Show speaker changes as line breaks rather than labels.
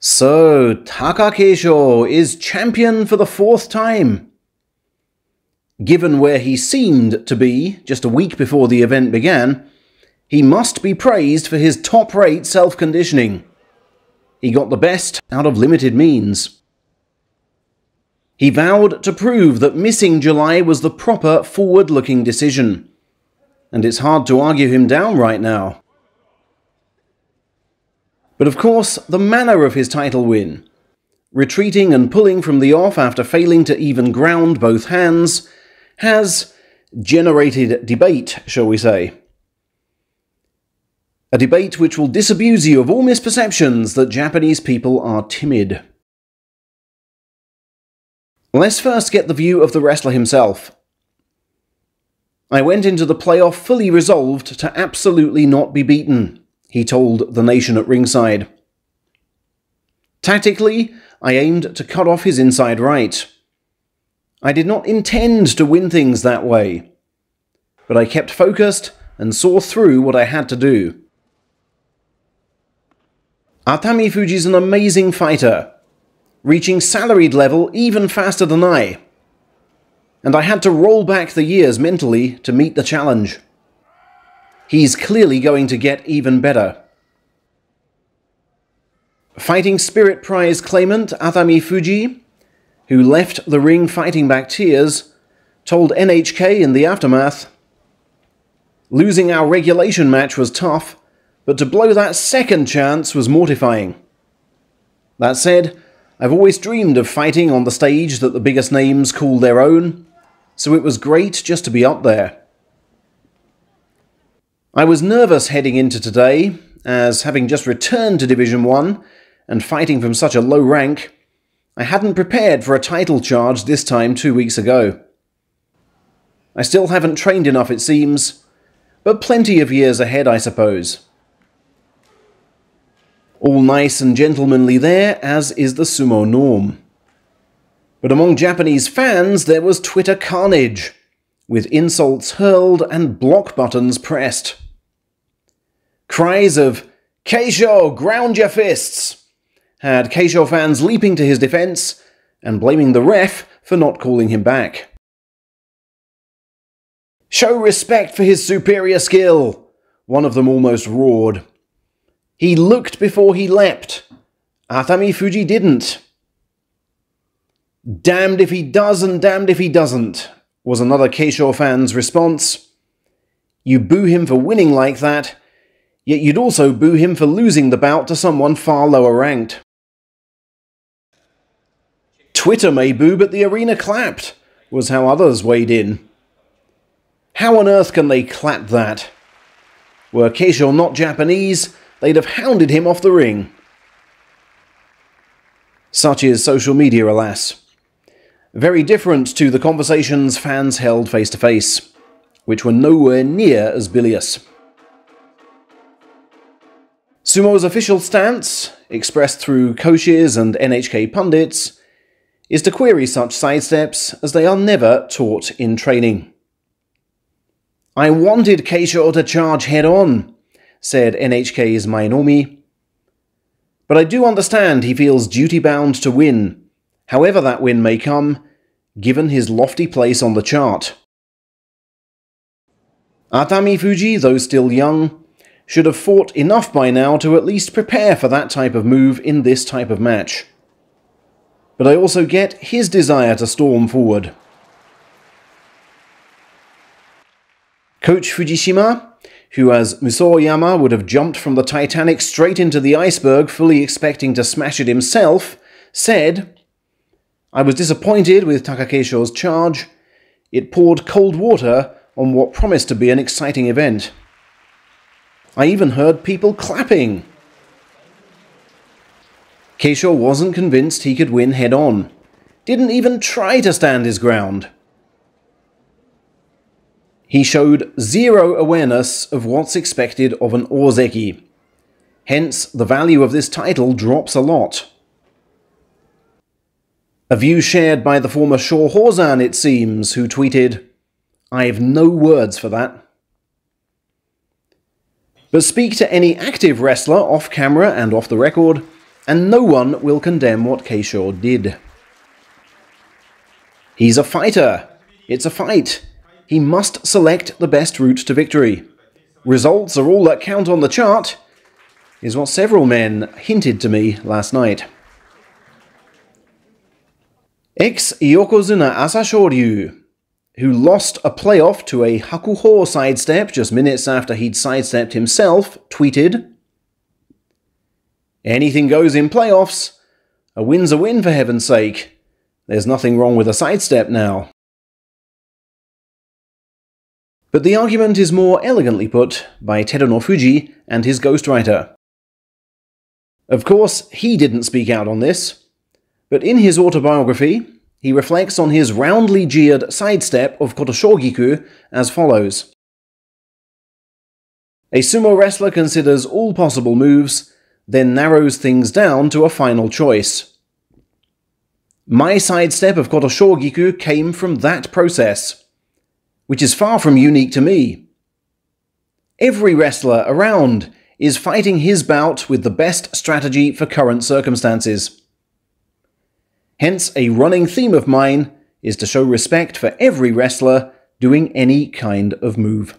So, Takakeisho is champion for the 4th time. Given where he seemed to be just a week before the event began, he must be praised for his top-rate self-conditioning. He got the best out of limited means. He vowed to prove that missing July was the proper forward-looking decision. And it's hard to argue him down right now. But of course, the manner of his title win, retreating and pulling from the off after failing to even ground both hands, has generated debate, shall we say. A debate which will disabuse you of all misperceptions that Japanese people are timid. Let's first get the view of the wrestler himself. I went into the playoff fully resolved to absolutely not be beaten, he told the nation at ringside. Tactically, I aimed to cut off his inside right. I did not intend to win things that way, but I kept focused and saw through what I had to do. Atami Fuji's an amazing fighter, reaching salaried level even faster than I, and I had to roll back the years mentally to meet the challenge. He's clearly going to get even better. Fighting Spirit Prize claimant Atami Fuji, who left the ring fighting back tears, told NHK in the aftermath, "Losing our regulation match was tough, but to blow that second chance was mortifying. That said, I've always dreamed of fighting on the stage that the biggest names call their own, so it was great just to be up there. I was nervous heading into today, as having just returned to Division 1 and fighting from such a low rank, I hadn't prepared for a title charge this time 2 weeks ago. I still haven't trained enough, it seems, but plenty of years ahead, I suppose." All nice and gentlemanly there, as is the sumo norm. But among Japanese fans there was Twitter carnage, with insults hurled and block buttons pressed. Cries of "Keisho, ground your fists!" had Keisho fans leaping to his defense and blaming the ref for not calling him back. "Show respect for his superior skill," one of them almost roared. "He looked before he leapt. Atami Fuji didn't." "Damned if he does and damned if he doesn't," was another Keisho fan's response. "You boo him for winning like that, yet you'd also boo him for losing the bout to someone far lower ranked." "Twitter may boo, but the arena clapped," was how others weighed in. How on earth can they clap that? Were Keisho not Japanese, they'd have hounded him off the ring. Such is social media, alas. Very different to the conversations fans held face to face, which were nowhere near as bilious. Sumo's official stance, expressed through coaches and NHK pundits, is to query such sidesteps as they are never taught in training. "I wanted Keisho to charge head-on," said NHK's Mainomi. "But I do understand he feels duty-bound to win, however that win may come, given his lofty place on the chart." Atami Fuji, though still young, should have fought enough by now to at least prepare for that type of move in this type of match. But I also get his desire to storm forward. Coach Fujishima, who as Musoyama would have jumped from the Titanic straight into the iceberg fully expecting to smash it himself, said, "I was disappointed with Takakeisho's charge. It poured cold water on what promised to be an exciting event. I even heard people clapping." Keisho wasn't convinced he could win head-on. Didn't even try to stand his ground. He showed zero awareness of what's expected of an Ozeki. Hence, the value of this title drops a lot. A view shared by the former Shohozan, it seems, who tweeted, "I've no words for that." But speak to any active wrestler off camera and off the record, and no one will condemn what Keisho did. He's a fighter. It's a fight. He must select the best route to victory. Results are all that count on the chart, is what several men hinted to me last night. Ex-Yokozuna Asashoryu, who lost a playoff to a Hakuho sidestep just minutes after he'd sidestepped himself, tweeted, "Anything goes in playoffs. A win's a win, for heaven's sake. There's nothing wrong with a sidestep now." But the argument is more elegantly put by Teruno Fuji and his ghostwriter. Of course, he didn't speak out on this, but in his autobiography, he reflects on his roundly jeered sidestep of Kotoshogiku as follows. A sumo wrestler considers all possible moves, then narrows things down to a final choice. My sidestep of Kotoshogiku came from that process, which is far from unique to me. Every wrestler around is fighting his bout with the best strategy for current circumstances. Hence, a running theme of mine is to show respect for every wrestler doing any kind of move.